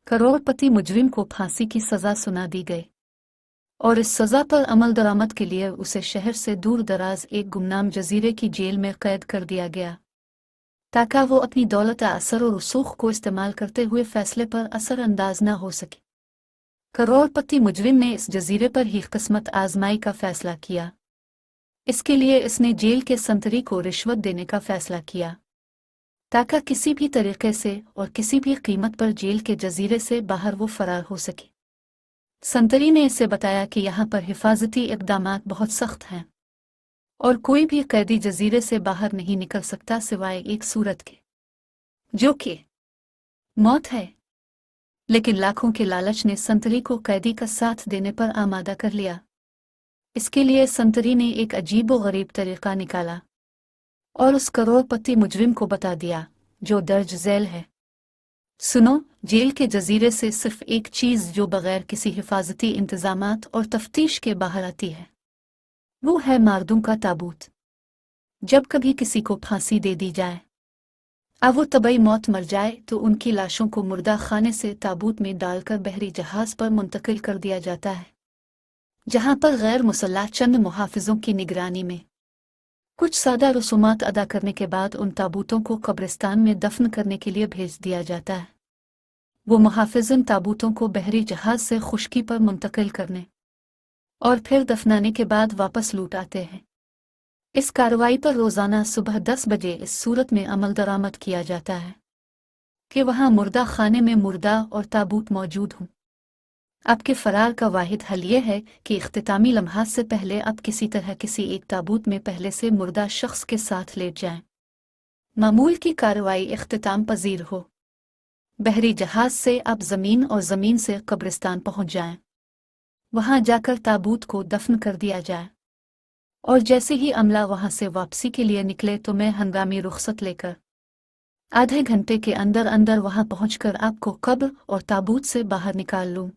करोड़पति मुजरिम को फांसी की सजा सुना दी गई और इस सजा पर अमल दरामद के लिए उसे शहर से दूर दराज एक गुमनाम जजीरे की जेल में कैद कर दिया गया ताकि वो अपनी दौलत असर और रसूख को इस्तेमाल करते हुए फैसले पर असरअंदाज न हो सके। करोड़पति मुजरिम ने इस जजीरे पर ही किस्मत आजमाई का फैसला किया। इसके लिए इसने जेल के संतरी को रिश्वत देने का फैसला किया ताकि किसी भी तरीके से और किसी भी कीमत पर जेल के जजीरे से बाहर वो फरार हो सके। संतरी ने इसे बताया कि यहाँ पर हिफाजती इक़दामात बहुत सख्त हैं और कोई भी कैदी जजीरे से बाहर नहीं निकल सकता सिवाय एक सूरत के, जो कि मौत है। लेकिन लाखों के लालच ने संतरी को कैदी का साथ देने पर आमादा कर लिया। इसके लिए संतरी ने एक अजीब व गरीब तरीका निकाला और उस करोड़पति मुजरिम को बता दिया जो दर्ज झेल है। सुनो, जेल के जजीरे से सिर्फ एक चीज़ जो बगैर किसी हिफाजती इंतजामात और तफ्तीश के बाहर आती है, वो है मार्दूं का ताबूत। जब कभी किसी को फांसी दे दी जाए, अब वो तबई मौत मर जाए तो उनकी लाशों को मुर्दा खाने से ताबूत में डालकर बहरी जहाज पर मुंतकिल कर दिया जाता है, जहां पर गैर मुसल्लह चंद मुहाफिजों की निगरानी में कुछ सादा रसूमात अदा करने के बाद उन ताबूतों को कब्रिस्तान में दफन करने के लिए भेज दिया जाता है। वो मुहाफिज इन ताबूतों को बहरी जहाज से खुश्की पर मुंतकिल करने और फिर दफनाने के बाद वापस लूट आते हैं। इस कार्रवाई पर रोज़ाना सुबह 10 बजे इस सूरत में अमल दरामद किया जाता है कि वहाँ मुर्दा खाने में मुर्दा और ताबूत मौजूद हों। आपके फरार का वाहिद हल ये है कि इख्तितामी लम्हात से पहले आप किसी तरह किसी एक ताबूत में पहले से मुर्दा शख्स के साथ लेट जाएं। मामूल की कार्रवाई इख्तिताम पजीर हो। बहरी जहाज से आप ज़मीन और ज़मीन से कब्रिस्तान पहुंच जाएं। वहां जाकर ताबूत को दफन कर दिया जाए और जैसे ही अमला वहां से वापसी के लिए निकले तो मैं हंगामी रुख्सत लेकर आधे घंटे के अंदर अंदर वहां पहुंचकर आपको कब्र और ताबूत से बाहर निकाल लूं।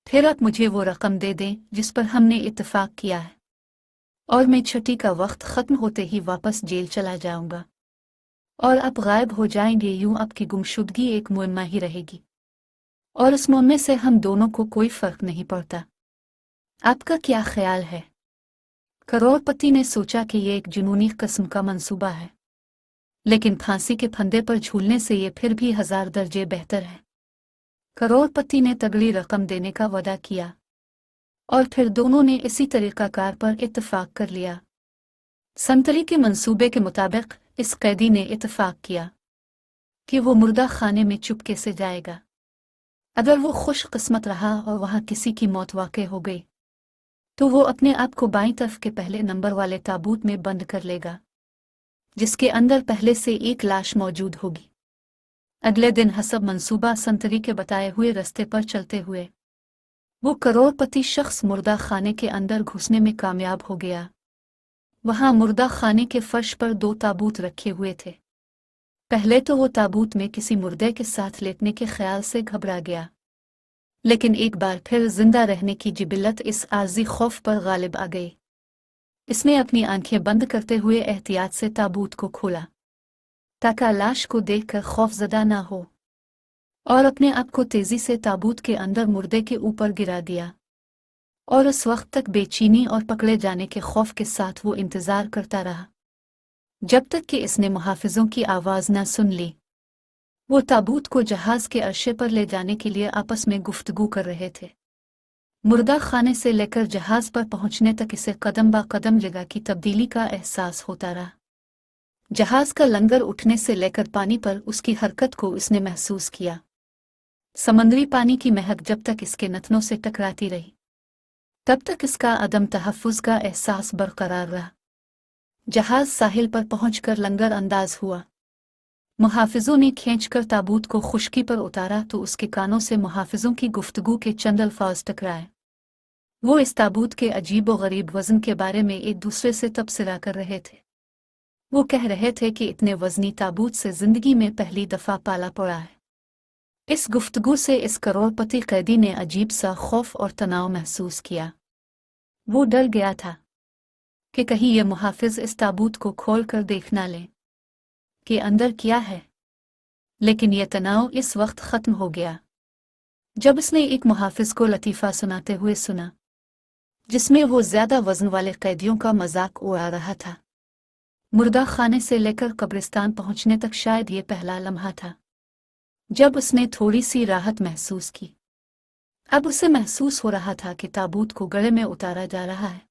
फिर आप मुझे वो रकम दे दें जिस पर हमने इत्तेफाक किया है और मैं छुट्टी का वक्त ख़त्म होते ही वापस जेल चला जाऊंगा और आप गायब हो जाएंगे। यूं आपकी गुमशुदगी एक मुअम्मा ही रहेगी और इस मुअम्मे से हम दोनों को कोई फ़र्क नहीं पड़ता। आपका क्या ख्याल है? करोड़पति ने सोचा कि ये एक जुनूनी किस्म का मंसूबा है, लेकिन फांसी के फंदे पर झूलने से ये फिर भी 1000 दर्जे बेहतर है। करोड़पति ने तगड़ी रकम देने का वादा किया और फिर दोनों ने इसी तरीक़ाकार पर इत्तेफाक कर लिया। संतरी के मंसूबे के मुताबिक इस कैदी ने इत्तेफाक किया कि वो मुर्दा खाने में चुपके से जाएगा। अगर वो खुशकिस्मत रहा और वहाँ किसी की मौत वाक़ई हो गई तो वो अपने आप को बाईं तरफ के पहले नंबर वाले ताबूत में बंद कर लेगा, जिसके अंदर पहले से एक लाश मौजूद होगी। अगले दिन हसब मंसूबा संतरी के बताए हुए रास्ते पर चलते हुए वो करोड़पति शख्स मुर्दा खाने के अंदर घुसने में कामयाब हो गया। वहां मुर्दा खाने के फर्श पर 2 ताबूत रखे हुए थे। पहले तो वो ताबूत में किसी मुर्दे के साथ लेटने के ख्याल से घबरा गया, लेकिन एक बार फिर जिंदा रहने की जिबिलत इस आर्जी खौफ पर गालिब आ गई। इसने अपनी आंखें बंद करते हुए एहतियात से ताबूत को खोला ताकि लाश को देखकर खौफजदा ना हो और अपने आप को तेजी से ताबूत के अंदर मुर्दे के ऊपर गिरा दिया और उस वक्त तक बेचैनी और पकड़े जाने के खौफ के साथ वो इंतज़ार करता रहा जब तक कि इसने मुहाफिजों की आवाज़ न सुन ली। वो ताबूत को जहाज़ के अर्शे पर ले जाने के लिए आपस में गुफ्तगू कर रहे थे। मुर्दा खाने से लेकर जहाज़ पर पहुंचने तक इसे कदम बा कदम जगह की तब्दीली का एहसास होता रहा। जहाज का लंगर उठने से लेकर पानी पर उसकी हरकत को इसने महसूस किया। समंदरी पानी की महक जब तक इसके नथनों से टकराती रही तब तक इसका अदम तहफ़्फ़ुज़ का एहसास बरकरार रहा। जहाज साहिल पर पहुंचकर लंगर अंदाज हुआ। मुहाफिजों ने खींचकर ताबूत को खुश्की पर उतारा तो उसके कानों से मुहाफिजों की गुफ्तगू के चंद अल्फाज टकराए। वो इस ताबूत के अजीब व गरीब वज़न के बारे में एक दूसरे से तबसरा कर रहे थे। वो कह रहे थे कि इतने वज़नी ताबूत से ज़िंदगी में पहली दफ़ा पाला पड़ा है। इस गुफ्तगू से इस करोड़पति कैदी ने अजीब सा खौफ और तनाव महसूस किया। वो डर गया था कि कहीं ये मुहाफिज इस ताबूत को खोल कर देख ना लें कि अंदर क्या है। लेकिन यह तनाव इस वक्त ख़त्म हो गया जब उसने एक मुहाफिज को लतीफ़ा सुनाते हुए सुना जिसमें वो ज्यादा वजन वाले कैदियों का मजाक उड़ा रहा था। मुर्दा खाने से लेकर कब्रिस्तान पहुंचने तक शायद ये पहला लम्हा था जब उसने थोड़ी सी राहत महसूस की। अब उसे महसूस हो रहा था कि ताबूत को गले में उतारा जा रहा है।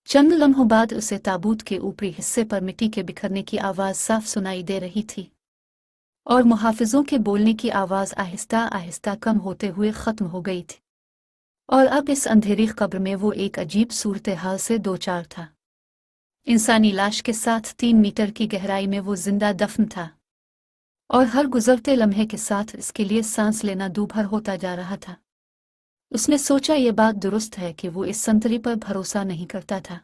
चंद लम्हों बाद उसे ताबूत के ऊपरी हिस्से पर मिट्टी के बिखरने की आवाज़ साफ सुनाई दे रही थी और मुहाफिजों के बोलने की आवाज़ आहिस्ता आहिस्ता कम होते हुए ख़त्म हो गई थी। और अब इस अंधेरी कब्र में वो एक अजीब सूरत हाल से दो चार था। इंसानी लाश के साथ 3 मीटर की गहराई में वो जिंदा दफन था और हर गुजरते लम्हे के साथ इसके लिए सांस लेना दूभर होता जा रहा था। उसने सोचा ये बात दुरुस्त है कि वो इस संतरी पर भरोसा नहीं करता था,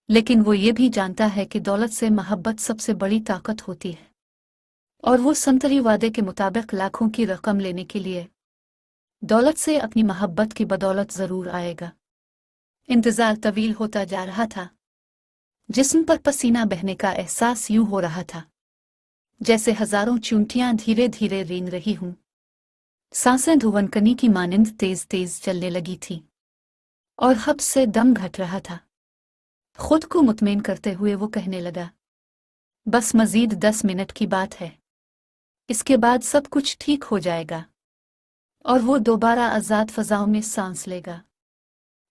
लेकिन वो ये भी जानता है कि दौलत से मोहब्बत सबसे बड़ी ताकत होती है और वो संतरी वादे के मुताबिक लाखों की रकम लेने के लिए दौलत से अपनी मोहब्बत की बदौलत जरूर आएगा। इंतजार तवील होता जा रहा था। जिस्म पर पसीना बहने का एहसास यूं हो रहा था जैसे हजारों चूंटियां धीरे धीरे रेंग रही हूं। सांसें धुवनकनी की मानिंद तेज तेज चलने लगी थी और हब से दम घट रहा था। खुद को मुतमईन करते हुए वो कहने लगा, बस मजीद 10 मिनट की बात है, इसके बाद सब कुछ ठीक हो जाएगा और वो दोबारा आज़ाद फजाओं में सांस लेगा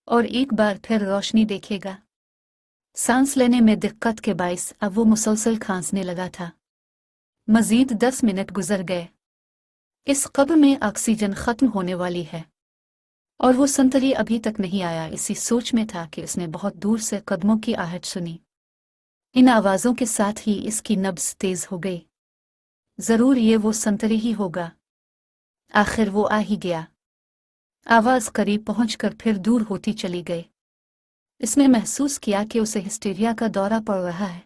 और एक बार फिर रोशनी देखेगा। सांस लेने में दिक्कत के बाइस अब वो मुसलसल खांसने लगा था। मजीद 10 मिनट गुजर गए। इस कब्र में ऑक्सीजन खत्म होने वाली है और वो संतरी अभी तक नहीं आया। इसी सोच में था कि उसने बहुत दूर से कदमों की आहट सुनी। इन आवाज़ों के साथ ही इसकी नब्ज़ तेज हो गई। जरूर ये वो संतरी ही होगा। आखिर वो आ ही गया। आवाज़ करीब पहुंचकर फिर दूर होती चली गई। इसने महसूस किया कि उसे हिस्टीरिया का दौरा पड़ रहा है।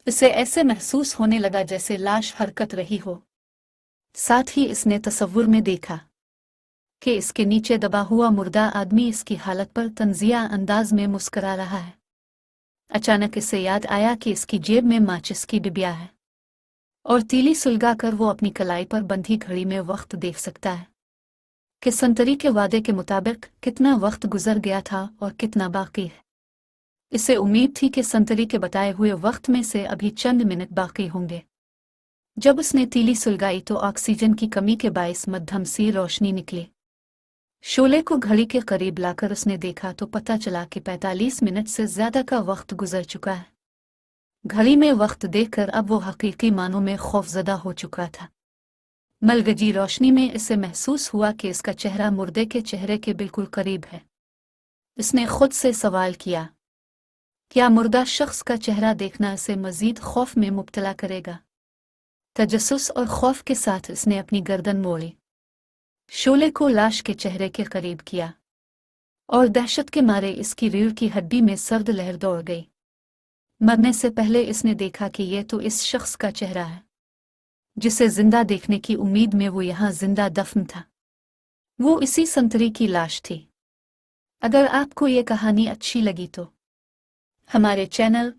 इसे ऐसे महसूस होने लगा जैसे लाश हरकत रही हो। साथ ही इसने तसव्वुर में देखा कि इसके नीचे दबा हुआ मुर्दा आदमी इसकी हालत पर तंजिया अंदाज में मुस्करा रहा है। अचानक इसे याद आया कि इसकी जेब में माचिस की डिबिया है और तीली सुलगा कर वो अपनी कलाई पर बंधी घड़ी में वक्त देख सकता है कि संतरी के वादे के मुताबिक कितना वक्त गुजर गया था और कितना बाकी है। इसे उम्मीद थी कि संतरी के बताए हुए वक्त में से अभी चंद मिनट बाकी होंगे। जब उसने तीली सुलगाई तो ऑक्सीजन की कमी के बायस मध्यम सी रोशनी निकली। शोले को घड़ी के करीब लाकर उसने देखा तो पता चला कि 45 मिनट से ज्यादा का वक्त गुजर चुका है। घड़ी में वक्त देखकर अब वो हकीकी मानों में खौफजदा हो चुका था। मलगजी रोशनी में इसे महसूस हुआ कि इसका चेहरा मुर्दे के चेहरे के बिल्कुल करीब है। इसने खुद से सवाल किया, क्या मुर्दा शख्स का चेहरा देखना इसे मजीद खौफ में मुब्तला करेगा? तजस्सुस और खौफ के साथ इसने अपनी गर्दन मोड़ी, शोले को लाश के चेहरे के करीब किया और दहशत के मारे इसकी रीढ़ की हड्डी में सर्द लहर दौड़ गई। मरने से पहले इसने देखा कि यह तो इस शख्स का चेहरा है जिसे जिंदा देखने की उम्मीद में वो यहाँ जिंदा दफन था। वो इसी संतरी की लाश थी। अगर आपको ये कहानी अच्छी लगी तो हमारे चैनल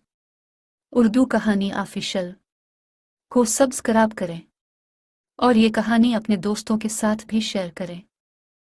उर्दू कहानी ऑफिशियल को सब्सक्राइब करें और ये कहानी अपने दोस्तों के साथ भी शेयर करें।